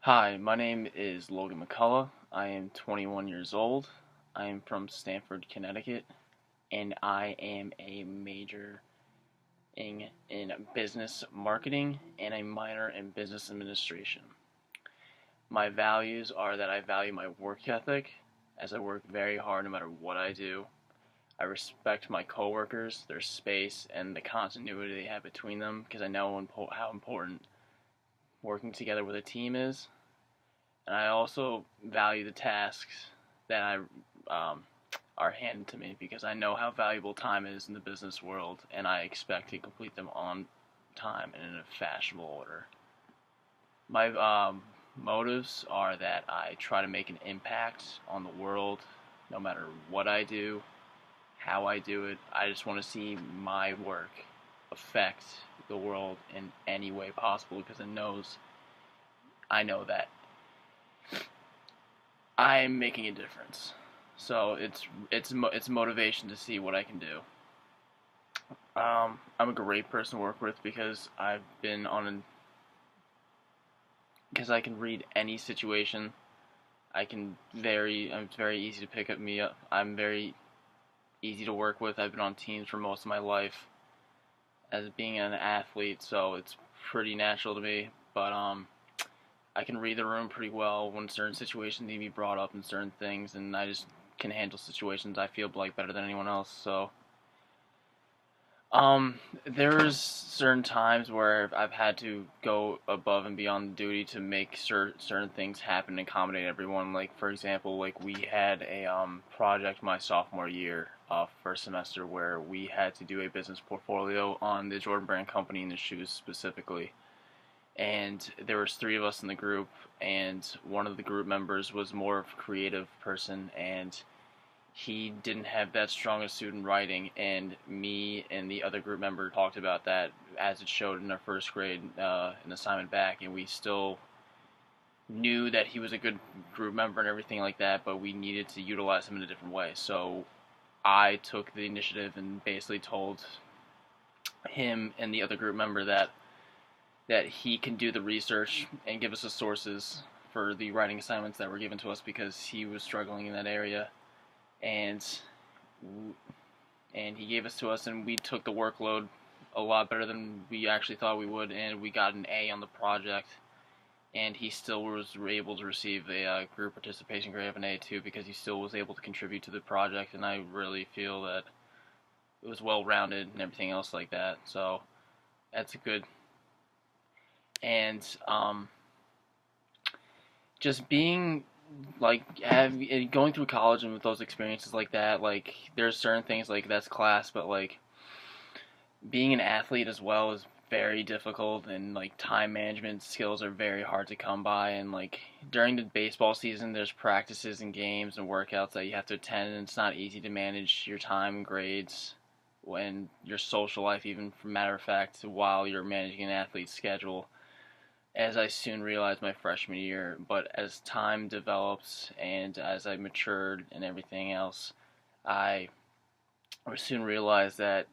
Hi, my name is Logan McCullough. I am 21 years old. I am from Stamford, Connecticut, and I am a major in business marketing and a minor in business administration. My values are that I value my work ethic, as I work very hard no matter what I do. I respect my coworkers, their space, and the continuity they have between them because I know how important working together with a team is. And I also value the tasks that are handed to me because I know how valuable time is in the business world, and I expect to complete them on time and in a fashionable order. My motives are that I try to make an impact on the world, no matter what I do, how I do it. I just want to see my work affect the world in any way possible because I know that I'm making a difference. So it's motivation to see what I can do. I'm a great person to work with because because I can read any situation. I'm very easy to pick up me up. I'm very easy to work with. I've been on teams for most of my life as being an athlete, so it's pretty natural to me. But I can read the room pretty well when certain situations need to be brought up and certain things, and I just can handle situations I feel like better than anyone else. So, there's certain times where I've had to go above and beyond duty to make certain things happen and accommodate everyone. Like for example, like we had a project my sophomore year, first semester, where we had to do a business portfolio on the Jordan Brand company and the shoes specifically, and there was three of us in the group, and one of the group members was more of a creative person, and he didn't have that strong a suit in writing, and me and the other group member talked about that as it showed in our first grade an assignment back, and we still knew that he was a good group member and everything like that, but we needed to utilize him in a different way. So I took the initiative and basically told him and the other group member that he can do the research and give us the sources for the writing assignments that were given to us because he was struggling in that area, and he gave us to us, and we took the workload a lot better than we actually thought we would, and we got an A on the project, and he still was able to receive a group participation grade of an A too because he still was able to contribute to the project, and I really feel that it was well rounded and everything else like that. So that's a good. And just being going through college and with those experiences like that, like there's certain things like that's class, but like being an athlete as well is very difficult, and like time management skills are very hard to come by, and like during the baseball season there's practices and games and workouts that you have to attend, and it's not easy to manage your time and grades when your social life, even for matter of fact, while you're managing an athlete's schedule, as I soon realized my freshman year. But as time develops and as I matured and everything else, I soon realized that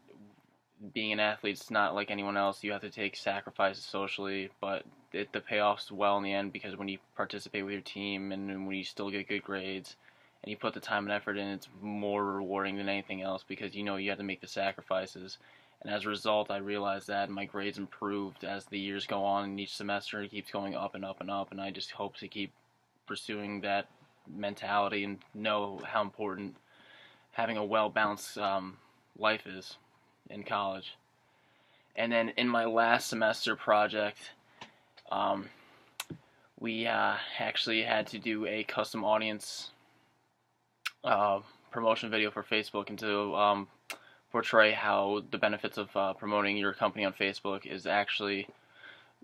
being an athlete's not like anyone else. You have to take sacrifices socially, but the payoff's well in the end because when you participate with your team and when you still get good grades and you put the time and effort in, it's more rewarding than anything else because you know you have to make the sacrifices. And as a result, I realized that my grades improved as the years go on, and each semester it keeps going up and up and up, and I just hope to keep pursuing that mentality and know how important having a well-balanced life is in college. And then in my last semester project, um, we actually had to do a custom audience promotion video for Facebook, and to portray how the benefits of promoting your company on Facebook is actually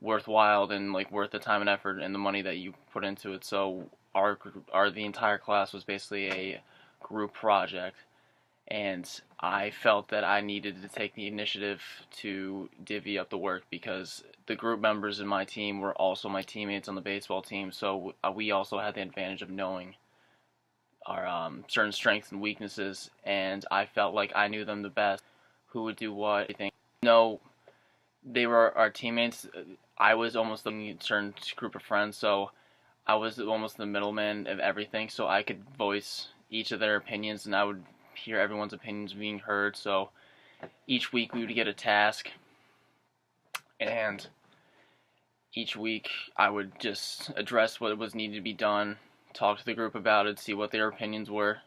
worthwhile and like worth the time and effort and the money that you put into it. So the entire class was basically a group project, and I felt that I needed to take the initiative to divvy up the work because the group members in my team were also my teammates on the baseball team, so we also had the advantage of knowing our certain strengths and weaknesses, and I felt like I knew them the best, who would do what, everything. No, they were our teammates. I was almost a certain group of friends, so I was almost the middleman of everything, so I could voice each of their opinions, and I would hear everyone's opinions being heard. So each week we would get a task, and each week I would just address what was needed to be done, talk to the group about it, see what their opinions were,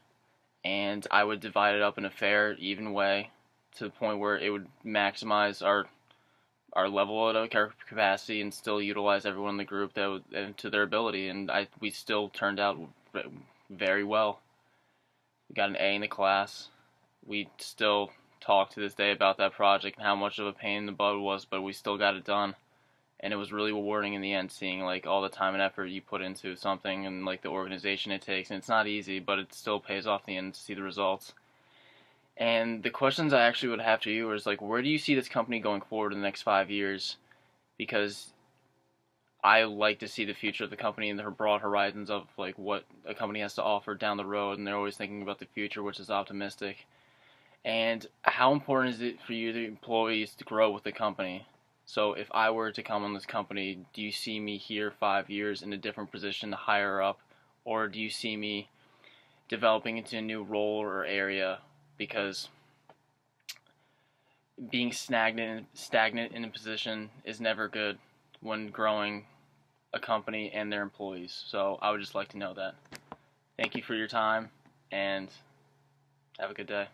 and I would divide it up in a fair, even way to the point where it would maximize our level of our capacity and still utilize everyone in the group to their ability. And we still turned out very well. We got an A in the class. We still talk to this day about that project and how much of a pain in the butt it was, but we still got it done. And it was really rewarding in the end, seeing like all the time and effort you put into something and like the organization it takes. And it's not easy, but it still pays off in the end to see the results. And the questions I actually would have to you is like, where do you see this company going forward in the next 5 years? Because I like to see the future of the company and the broad horizons of like what a company has to offer down the road, and they're always thinking about the future, which is optimistic. And how important is it for you, the employees, to grow with the company? So if I were to come on this company, do you see me here 5 years in a different position, higher up, or do you see me developing into a new role or area? Because being stagnant in a position is never good when growing a company and their employees. So I would just like to know that. Thank you for your time, and have a good day.